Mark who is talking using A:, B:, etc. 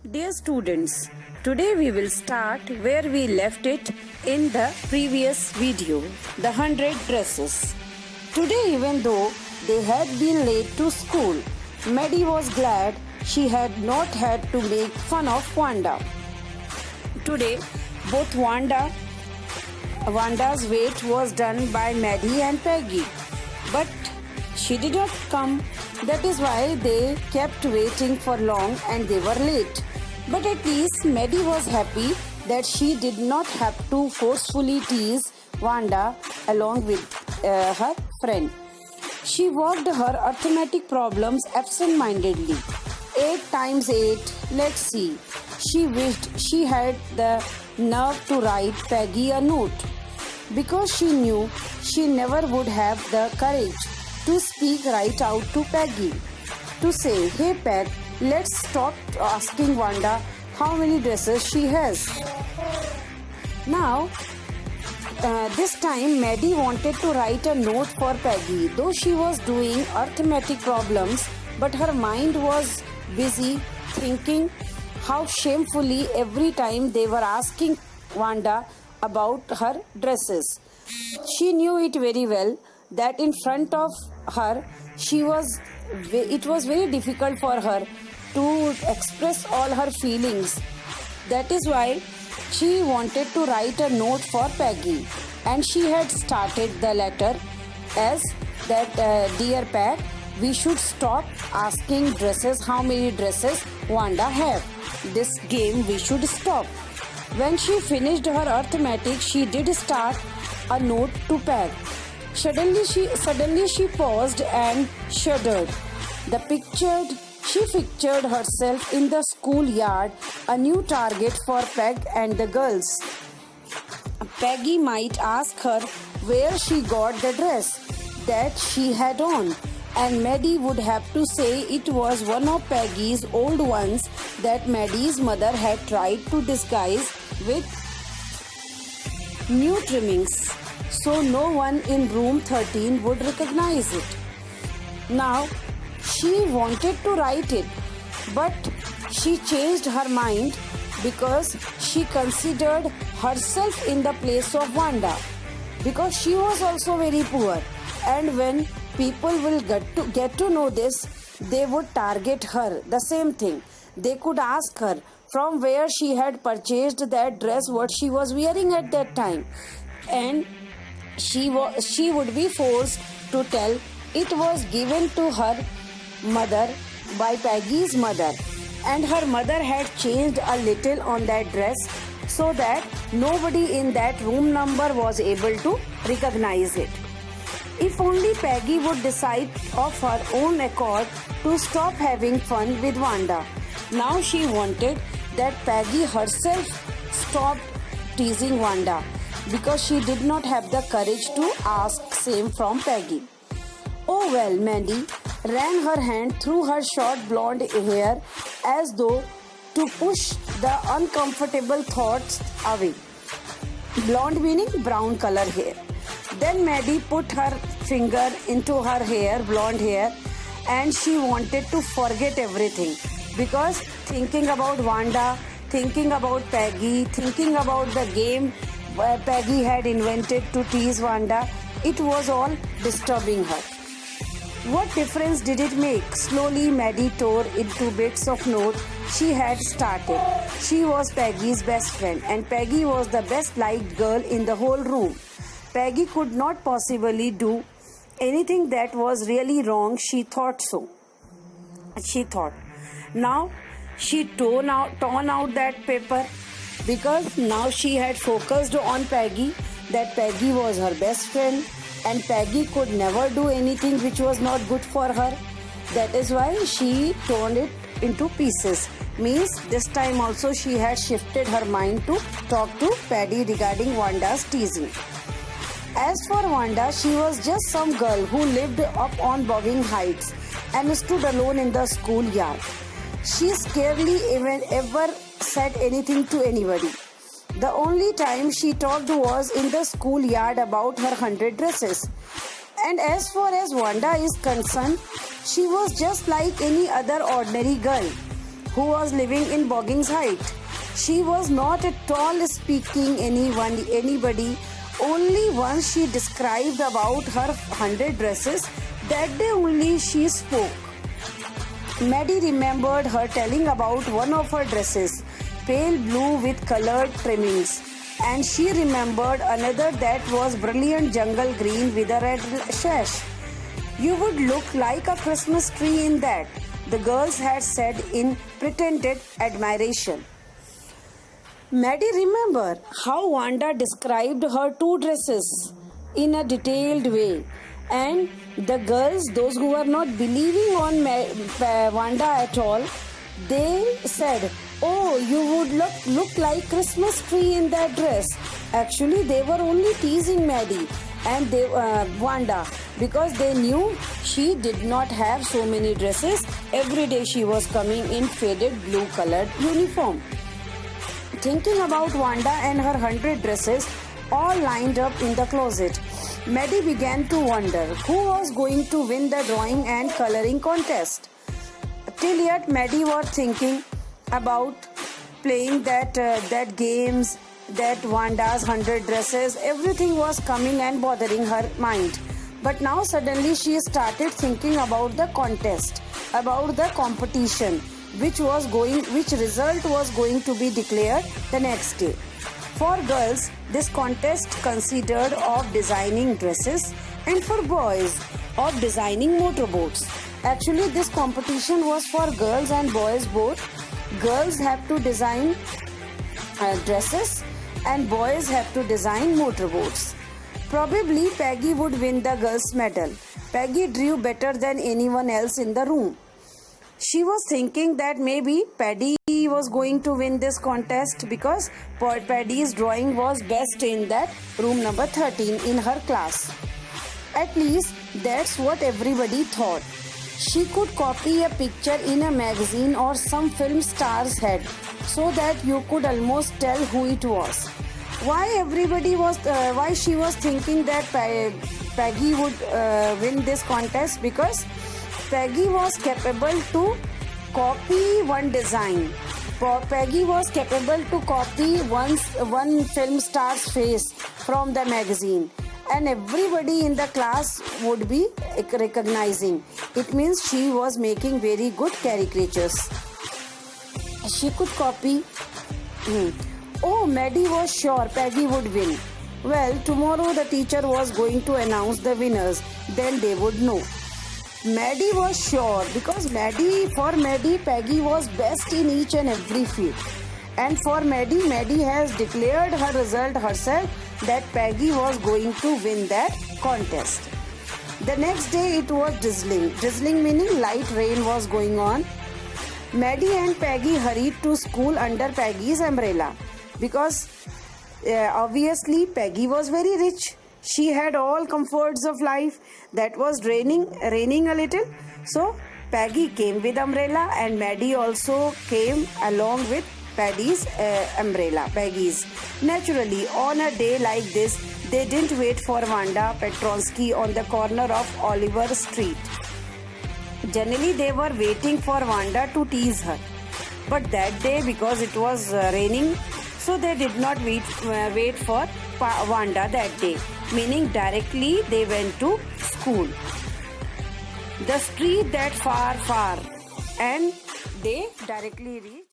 A: Dear students, today we will start where we left it in the previous video, the 100 dresses. Today, even though they had been late to school, Maddie was glad she had not had to make fun of Wanda. Today, both Wanda's wait was done by Maddie and Peggy, but she did not come. That is why they kept waiting for long and they were late. But at least Maddie was happy that she did not have to forcefully tease Wanda along with her friend. She worked her arithmetic problems absent-mindedly. 8 times 8, let's see. She wished she had the nerve to write Peggy a note, because she knew she never would have the courage to speak right out to Peggy, to say, "Hey Peg, let's stop asking Wanda how many dresses she has." Now, this time Maddie wanted to write a note for Peggy, though she was doing arithmetic problems, but her mind was busy thinking how shamefully every time they were asking Wanda about her dresses. She knew it very well that in front of her it was very difficult for her to express all her feelings. That is why she wanted to write a note for Peggy, and she had started the letter as that, "Dear Peg, we should stop asking dresses how many dresses Wanda have. This game we should stop." When she finished her arithmetic, she did start a note to Peg. Suddenly she paused and shuddered. She pictured herself in the schoolyard, a new target for Peg and the girls. Peggy might ask her where she got the dress that she had on, and Maddie would have to say it was one of Peggy's old ones that Maddie's mother had tried to disguise with new trimmings, so no one in room 13 would recognize it. Now, she wanted to write it, but she changed her mind because she considered herself in the place of Wanda, because she was also very poor, and when people will get to know this, they would target her. The same thing. They could ask her from where she had purchased that dress, what she was wearing at that time, and she would be forced to tell it was given to her mother by Peggy's mother, and her mother had changed a little on that dress so that nobody in that room number was able to recognize it. If only Peggy would decide of her own accord to stop having fun with Wanda. Now she wanted that Peggy herself stopped teasing Wanda, because she did not have the courage to ask same from Peggy. Oh well, Maddie ran her hand through her short blonde hair as though to push the uncomfortable thoughts away. Blonde meaning brown color hair. Then Maddie put her finger into her hair, blonde hair, and she wanted to forget everything, because thinking about Wanda, thinking about Peggy, thinking about the game Peggy had invented to tease Wanda, it was all disturbing her. What difference did it make? Slowly Maddie tore into bits of note she had started. She was Peggy's best friend, and Peggy was the best liked girl in the whole room. Peggy could not possibly do anything that was really wrong, she thought. Now she torn out that paper, because now she had focused on Peggy, that Peggy was her best friend and Peggy could never do anything which was not good for her. That is why she torn it into pieces. Means this time also she had shifted her mind to talk to Paddy regarding Wanda's teasing. As for Wanda, she was just some girl who lived up on Bogging Heights and stood alone in the schoolyard. She scarcely even ever said anything to anybody. The only time she talked was in the schoolyard about her 100 dresses. And as far as Wanda is concerned, she was just like any other ordinary girl who was living in Boggins Height. She was not at all speaking anybody. Only once she described about her 100 dresses. That day only she spoke. Maddie remembered her telling about one of her dresses, pale blue with colored trimmings, and she remembered another that was brilliant jungle green with a red sash. You would look like a Christmas tree in that, the girls had said in pretended admiration. Maddie remembered how Wanda described her two dresses in a detailed way, and the girls, those who were not believing on Wanda at all, they said, "Oh, you would look like Christmas tree in that dress." Actually, they were only teasing Maddie and Wanda, because they knew she did not have so many dresses. Every day she was coming in faded blue colored uniform. Thinking about Wanda and her 100 dresses all lined up in the closet, Maddie began to wonder who was going to win the drawing and coloring contest. Till yet, Maddie was thinking about playing that games, that Wanda's 100 dresses. Everything was coming and bothering her mind. But now suddenly she started thinking about the contest, about the competition, which result was going to be declared the next day. For girls, this contest consisted of designing dresses, and for boys, of designing motorboats. Actually, this competition was for girls and boys both. Girls have to design dresses and boys have to design motorboats. Probably Peggy would win the girls' medal. Peggy drew better than anyone else in the room. She was thinking that maybe Paddy was going to win this contest because Paddy's drawing was best in that room number 13 in her class. At least that's what everybody thought. She could copy a picture in a magazine or some film star's head so that you could almost tell who it was. Why she was thinking that Peggy would win this contest? Because Peggy was capable to copy one design. Peggy was capable to copy one film star's face from the magazine, and everybody in the class would be recognizing. It means she was making very good caricatures. She could copy. Oh, Maddie was sure Peggy would win. Well, tomorrow the teacher was going to announce the winners. Then they would know. Maddie was sure because for Maddie, Peggy was best in each and every field. And for Maddie has declared her result herself that Peggy was going to win that contest. The next day it was drizzling. Drizzling meaning light rain was going on. Maddie and Peggy hurried to school under Peggy's umbrella because obviously Peggy was very rich. She had all comforts of life. That was raining a little. So Peggy came with umbrella and Maddie also came along with Peggy's. Naturally, on a day like this, they didn't wait for Wanda Petronsky on the corner of Oliver Street. Generally, they were waiting for Wanda to tease her. But that day, because it was raining, so they did not wait for Wanda that day. Meaning directly they went to school. The street that far, and they directly reached